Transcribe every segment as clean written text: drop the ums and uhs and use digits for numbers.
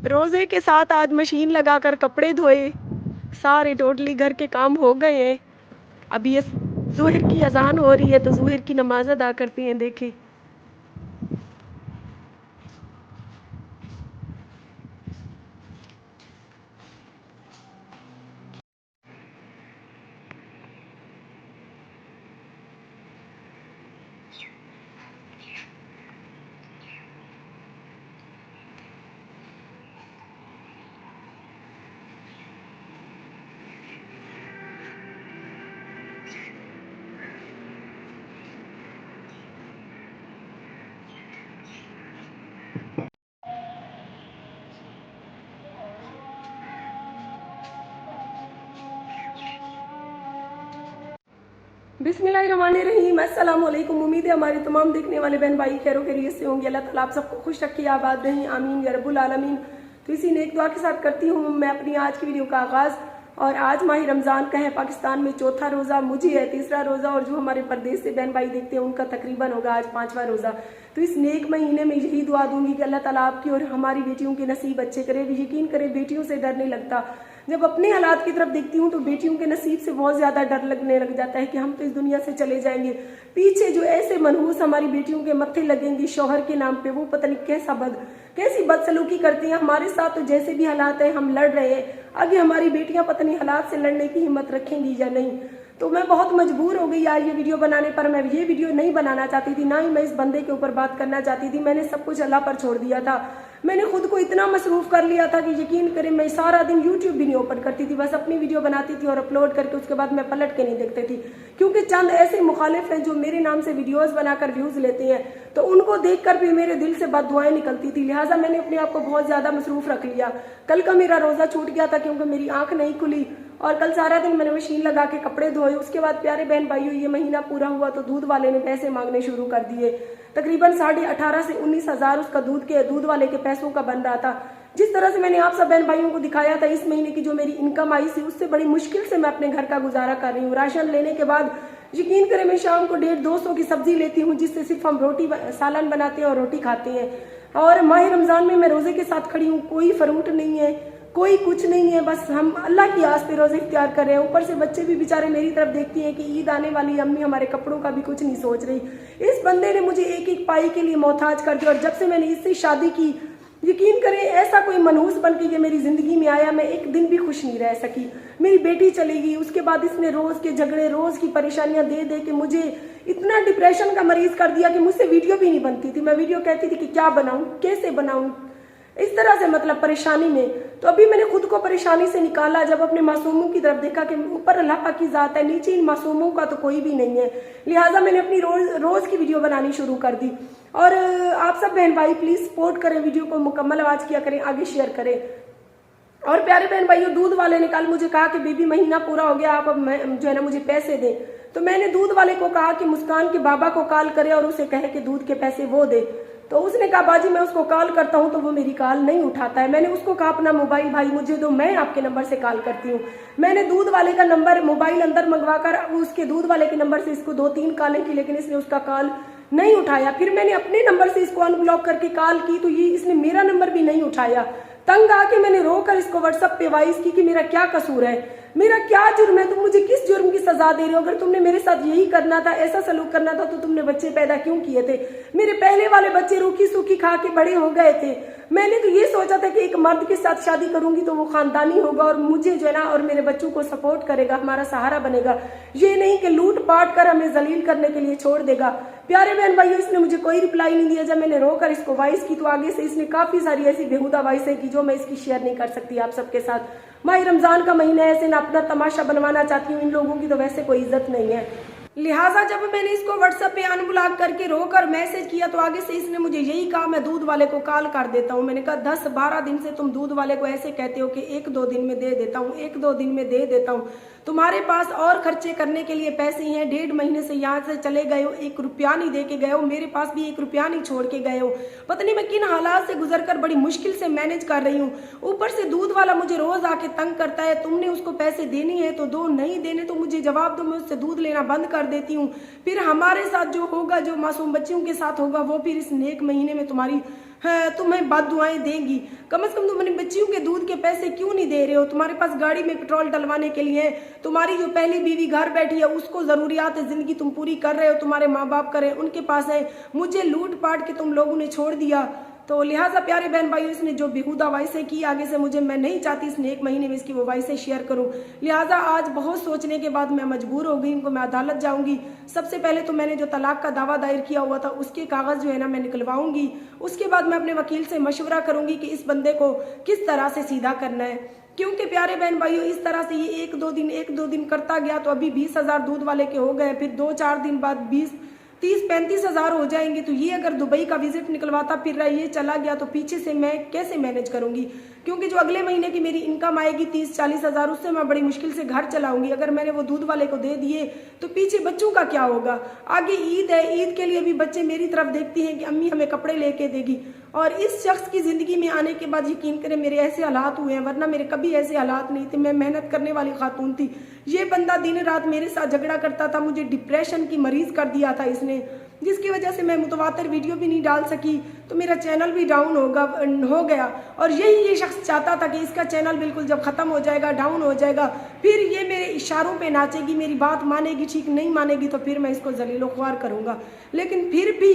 रोज़े के साथ आज मशीन लगाकर कपड़े धोए, सारे टोटली घर के काम हो गए हैं। अब ये ज़ोहर की अज़ान हो रही है तो ज़ोहर की नमाज़ अदा करते हैं। देखें बिस्मिल्लाहिर्रहमानिर्रहीम। अस्सलाम वालेकुम। उम्मीद है हमारे तमाम देखने वाले बहन भाई खैरो खैरियत से होंगे। अल्लाह ताला आप सबको खुश रखे, आबाद रहें, आमीन या रब्बुल आलमीन। तो इसी नेक दुआ के साथ करती हूँ मैं अपनी आज की वीडियो का आगाज़। और आज माह रमज़ान का है, पाकिस्तान में चौथा रोज़ा, मुझे है तीसरा रोज़ा, और जो हमारे प्रदेश से बहन भाई देखते हैं उनका तकरीबन होगा आज 5वां रोज़ा। तो इस नेक महीने में यही दुआ दूंगी कि अल्लाह ताला आपकी और हमारी बेटियों के नसीब अच्छे करे। यकीन करें बेटियों से डर नहीं लगता। जब अपने हालात की तरफ देखती हूँ तो बेटियों के नसीब से बहुत ज्यादा डर लगने लग जाता है कि हम तो इस दुनिया से चले जाएंगे। पीछे जो ऐसे मनहूस हमारी बेटियों के मत्थे लगेंगी शौहर के नाम पे, वो पता नहीं कैसी बदसलूकी करती हैं हमारे साथ। तो जैसे भी हालात है हम लड़ रहे हैं, आगे हमारी बेटियां पता नहीं हालात से लड़ने की हिम्मत रखेंगी या नहीं। तो मैं बहुत मजबूर हो गई आज ये वीडियो बनाने पर। मैं ये वीडियो नहीं बनाना चाहती थी, ना ही मैं इस बंदे के ऊपर बात करना चाहती थी। मैंने सब कुछ अल्लाह पर छोड़ दिया था। मैंने खुद को इतना मसरूफ कर लिया था कि यकीन करें मैं सारा दिन यूट्यूब भी नहीं ओपन करती थी। बस अपनी वीडियो बनाती थी और अपलोड करके उसके बाद मैं पलट के नहीं देखती थी, क्योंकि चंद ऐसे मुखालिफ हैं जो मेरे नाम से वीडियोस बनाकर व्यूज लेते हैं, तो उनको देखकर भी मेरे दिल से बददुआएं निकलती थी। लिहाजा मैंने अपने आप को बहुत ज्यादा मसरूफ रख लिया। कल का मेरा रोजा छूट गया था क्योंकि मेरी आंख नहीं खुली, और कल सारा दिन मैंने मशीन लगा के कपड़े धोए। उसके बाद प्यारे बहन भाइयों ये महीना पूरा हुआ तो दूध वाले ने पैसे मांगने शुरू कर दिए। तकरीबन 18,500 से 19,000 उसका दूध वाले के पैसों का बन रहा था। जिस तरह से मैंने आप सब बहन भाइयों को दिखाया था इस महीने की जो मेरी इनकम आई थी, उससे बड़ी मुश्किल से मैं अपने घर का गुजारा कर रही हूँ। राशन लेने के बाद यकीन करें मैं शाम को 150-200 की सब्जी लेती हूँ, जिससे सिर्फ हम रोटी सालन बनाते हैं और रोटी खाते हैं। और माह रमजान में मैं रोजे के साथ खड़ी हूँ, कोई फ्रूट नहीं है, कोई कुछ नहीं है, बस हम अल्लाह की आस पे रोजे इख्तियार कर रहे हैं। ऊपर से बच्चे भी बेचारे मेरी तरफ देखती हैं कि ईद आने वाली, अम्मी हमारे कपड़ों का भी कुछ नहीं सोच रही। इस बंदे ने मुझे एक एक पाई के लिए मोहताज कर दिया। और जब से मैंने इससे शादी की, यकीन करें ऐसा कोई मनहूस बन के मेरी जिंदगी में आया, मैं एक दिन भी खुश नहीं रह सकी। मेरी बेटी चली गई, उसके बाद इसने रोज के झगड़े, रोज की परेशानियां दे दे के मुझे इतना डिप्रेशन का मरीज कर दिया कि मुझसे वीडियो भी नहीं बनती थी। मैं वीडियो कहती थी कि क्या बनाऊं, कैसे बनाऊं, इस तरह से मतलब परेशानी में। तो अभी मैंने खुद को परेशानी से निकाला जब अपने मासूमों की तरफ देखा कि ऊपर अल्लाह पाक की जात है, नीचे इन मासूमों का तो कोई भी नहीं है। लिहाजा मैंने अपनी रोज की वीडियो बनानी शुरू कर दी। और आप सब बहन भाई प्लीज सपोर्ट करें, वीडियो को मुकम्मल आवाज किया करें, आगे शेयर करें। और प्यारे बहन भाइयों, दूध वाले ने कल मुझे कहा कि बीबी महीना पूरा हो गया, आप अब जो है ना मुझे पैसे दें। तो मैंने दूध वाले को कहा कि मुस्कान के बाबा को कॉल करे और उसे कहे कि दूध के पैसे वो दे। तो उसने कहा बाजी मैं उसको कॉल करता हूं तो वो मेरी कॉल नहीं उठाता है। मैंने उसको कहा अपना मोबाइल भाई मुझे दो, मैं आपके नंबर से कॉल करती हूँ। मैंने दूध वाले का नंबर मोबाइल अंदर मंगवाकर उसके दूध वाले के नंबर से इसको 2-3 कॉलें की, लेकिन इसने उसका कॉल नहीं उठाया। फिर मैंने अपने नंबर से इसको अनब्लॉक करके कॉल की तो ये इसने मेरा नंबर भी नहीं उठाया। तंग आके मैंने रोकर इसको व्हाट्सएप पे वॉइस की कि मेरा क्या कसूर है, मेरा क्या जुर्म है, तुम मुझे किस जुर्म की सजा दे रहे हो? अगर तुमने मेरे साथ यही करना था, ऐसा सलूक करना था, तो तुमने बच्चे पैदा क्यों किए थे? मेरे पहले वाले बच्चे रूखी सूखी खा के बड़े हो गए थे। मैंने तो ये सोचा था कि एक मर्द के साथ शादी करूंगी तो वो खानदानी होगा और मुझे जो है ना और मेरे बच्चों को सपोर्ट करेगा, हमारा सहारा बनेगा। ये नहीं कि लूट पाट कर हमें जलील करने के लिए छोड़ देगा। प्यारे बहन भाइयों, इसने मुझे कोई रिप्लाई नहीं दिया। जब मैंने रोकर इसको वॉइस की तो आगे से इसने काफी सारी ऐसी बेहुदा वॉइसें की जो मैं इसकी शेयर नहीं कर सकती आप सबके साथ। माह रमजान का महीना है, ऐसे ना अपना तमाशा बनवाना चाहती हूँ। इन लोगों की तो वैसे कोई इज्जत नहीं है। लिहाजा जब मैंने इसको व्हाट्सएप पे अनब्लॉक करके रोकर मैसेज किया तो आगे से इसने मुझे यही कहा मैं दूध वाले को कॉल कर देता हूँ। मैंने कहा 10-12 दिन से तुम दूध वाले को ऐसे कहते हो कि 1-2 दिन में दे देता हूँ, 1-2 दिन में दे देता हूँ। तुम्हारे पास और खर्चे करने के लिए पैसे हैं, 1.5 महीने से यहाँ से चले गए हो, 1 रुपया नहीं दे के गए हो, मेरे पास भी 1 रुपया नहीं छोड़ के गए हो। पता नहीं मैं किन हालात से गुजर कर बड़ी मुश्किल से मैनेज कर रही हूँ। ऊपर से दूध वाला मुझे रोज आके तंग करता है, तुमने उसको पैसे देनी है तो दो, नहीं देने तो मुझे जवाब दो, मैं उससे दूध लेना बंद कर देती हूँ। फिर हमारे साथ जो होगा, जो मासूम बच्चियों के साथ होगा, वो फिर इस नेक महीने में तुम्हारी तुम्हें बद दुआएं देंगी। कम से कम तुम अपनी बच्चियों के दूध के पैसे क्यों नहीं दे रहे हो? तुम्हारे पास गाड़ी में पेट्रोल डलवाने के लिए है, तुम्हारी जो पहली बीवी घर बैठी है उसको जरूरियात जिंदगी तुम पूरी कर रहे हो, तुम्हारे माँ बाप कर रहे हैं, उनके पास है। मुझे लूट पाट के तुम लोगों ने छोड़ दिया। तो लिहाजा प्यारे बहन भाइयों, इसने जो बेहुदा वाइसें की आगे से मैं नहीं चाहती इसने 1 महीने में इसकी वो वाइसें शेयर करूं। लिहाजा आज बहुत सोचने के बाद मैं मजबूर हो गई हूं, मैं अदालत जाऊंगी। सबसे पहले तो मैंने जो तलाक का दावा दायर किया हुआ था उसके कागज जो है ना मैं निकलवाऊंगी। उसके बाद मैं अपने वकील से मशवरा करूंगी कि इस बंदे को किस तरह से सीधा करना है। क्योंकि प्यारे बहन भाइयों, इस तरह से ये 1-2 दिन करता गया तो अभी 20,000 दूध वाले के हो गए, फिर 2-4 दिन बाद 20-30-35 हज़ार हो जाएंगे। तो ये अगर दुबई का विजिट निकलवाता फिर रहा ये चला गया तो पीछे से मैं कैसे मैनेज करूंगी? क्योंकि जो अगले महीने की मेरी इनकम आएगी 30-40 हज़ार, उससे मैं बड़ी मुश्किल से घर चलाऊंगी। अगर मैंने वो दूध वाले को दे दिए तो पीछे बच्चों का क्या होगा? आगे ईद है, ईद के लिए भी बच्चे मेरी तरफ देखती हैं कि अम्मी हमें कपड़े लेके देगी। और इस शख्स की जिंदगी में आने के बाद यकीन करें मेरे ऐसे हालात हुए हैं, वरना मेरे कभी ऐसे हालात नहीं थे। मैं मेहनत करने वाली खातून थी। ये बंदा दिन रात मेरे साथ झगड़ा करता था, मुझे डिप्रेशन की मरीज कर दिया था इसने, जिसकी वजह से मैं मुतवातर वीडियो भी नहीं डाल सकी, तो मेरा चैनल भी डाउन हो गया। और यही ये शख्स चाहता था कि इसका चैनल बिल्कुल जब खत्म हो जाएगा, डाउन हो जाएगा, फिर ये मेरे इशारों पे नाचेगी, मेरी बात मानेगी, ठीक नहीं मानेगी तो फिर मैं इसको जलीलो ख्वार करूंगा। लेकिन फिर भी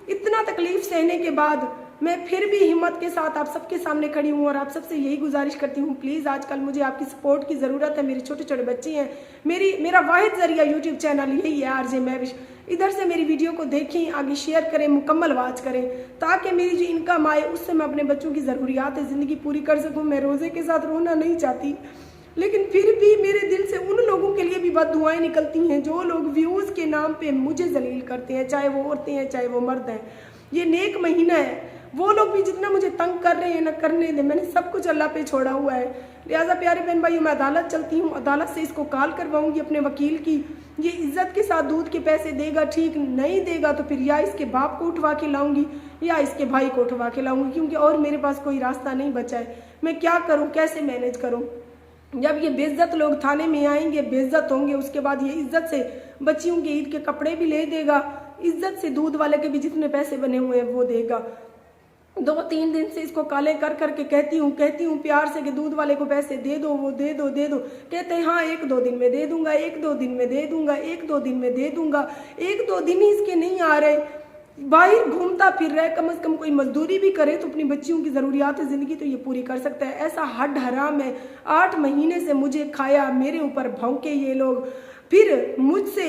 इतना तकलीफ सहने के बाद मैं फिर भी हिम्मत के साथ आप सबके सामने खड़ी हूँ और आप सबसे यही गुजारिश करती हूँ, प्लीज़ आजकल मुझे आपकी सपोर्ट की ज़रूरत है। मेरे छोटे छोटे बच्चे हैं, मेरा वाहिद जरिया यूट्यूब चैनल यही है आरजे महविश। इधर से मेरी वीडियो को देखें, आगे शेयर करें, मुकम्मल वॉच करें, ताकि मेरी जो इनकम आए उससे मैं अपने बच्चों की ज़रूरियात ज़िंदगी पूरी कर सकूँ। मैं रोज़े के साथ रोना नहीं चाहती, लेकिन फिर भी मेरे दिल से उन लोगों के लिए भी बददुआएं निकलती हैं जो लोग व्यूज़ के नाम पे मुझे जलील करते हैं, चाहे वो औरतें हैं चाहे वो मर्द हैं। ये नेक महीना है, वो लोग भी जितना मुझे तंग कर रहे हैं ना करने दे, मैंने सब कुछ अल्लाह पे छोड़ा हुआ है। लिहाजा प्यारे बहन भाई, मैं अदालत चलती हूँ, अदालत से इसको कॉल करवाऊंगी अपने वकील की। ये इज्जत के साथ दूध के पैसे देगा, ठीक नहीं देगा तो फिर या इसके बाप को उठवा के लाऊंगी या इसके भाई को उठवा के लाऊंगी, क्योंकि और मेरे पास कोई रास्ता नहीं बचा है। मैं क्या करूँ, कैसे मैनेज करूँ? जब ये बेइज्जत लोग थाने में आएंगे, बेइज्जत होंगे, उसके बाद ये इज्जत से बच्चियों के ईद के कपड़े भी ले देगा, इज्जत से दूध वाले के भी जितने पैसे बने हुए हैं वो देगा। 2-3 दिन से इसको काले कर करके कहती हूँ प्यार से कि दूध वाले को पैसे दे दो, वो दे दो। कहते हैं हाँ 1-2 दिन में दे दूंगा, 1-2 दिन में दे दूंगा, 1-2 दिन में दे दूंगा। 1-2 दिन ही इसके नहीं आ रहे, बाहर घूमता फिर रहा है। कम से कम कोई मजदूरी भी करे तो अपनी बच्चियों की ज़रूरियात ज़िंदगी तो ये पूरी कर सकता है। ऐसा हड हराम है, 8 महीने से मुझे खाया, मेरे ऊपर भौंके ये लोग, फिर मुझसे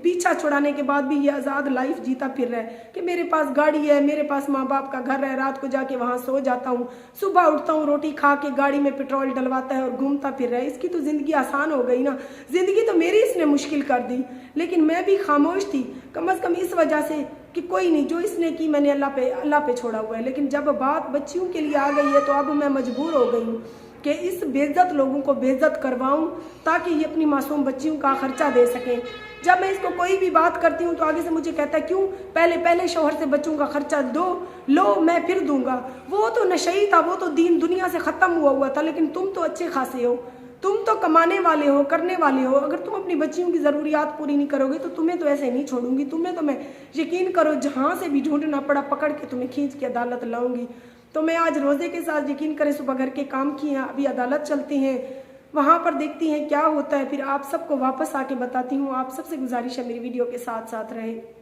पीछा छुड़ाने के बाद भी ये आज़ाद लाइफ जीता फिर रहा है कि मेरे पास गाड़ी है, मेरे पास माँ बाप का घर है, रात को जाके वहाँ सो जाता हूँ, सुबह उठता हूँ, रोटी खा के गाड़ी में पेट्रोल डलवाता है और घूमता फिर रहा है। इसकी तो ज़िंदगी आसान हो गई ना, ज़िंदगी तो मेरी इसने मुश्किल कर दी। लेकिन मैं भी खामोश थी, कम से कम इस वजह से कि कोई नहीं, जो इसने की मैंने अल्लाह पे छोड़ा हुआ है। लेकिन जब बात बच्चियों के लिए आ गई है तो अब मैं मजबूर हो गई हूँ कि इस बेइज्जत लोगों को बेइज्जत करवाऊं ताकि ये अपनी मासूम बच्चियों का खर्चा दे सकें। जब मैं इसको कोई भी बात करती हूँ तो आगे से मुझे कहता है क्यों पहले शौहर से बच्चों का खर्चा दो, लो मैं फिर दूंगा। वो तो नशई था, वो तो दीन दुनिया से ख़त्म हुआ था, लेकिन तुम तो अच्छे खासे हो, तुम तो कमाने वाले हो, करने वाले हो। अगर तुम अपनी बच्चियों की ज़रूरियात पूरी नहीं करोगे तो तुम्हें तो ऐसे नहीं छोड़ूंगी। तुम्हें तो मैं यकीन करो जहाँ से भी ढूंढना पड़ा पकड़ के तुम्हें खींच के अदालत लाऊंगी। तो मैं आज रोज़े के साथ यकीन करें सुबह घर के काम किए हैं, अभी अदालत चलते हैं, वहाँ पर देखती हैं क्या होता है, फिर आप सबको वापस आके बताती हूँ। आप सबसे गुजारिश है मेरी वीडियो के साथ साथ रहें।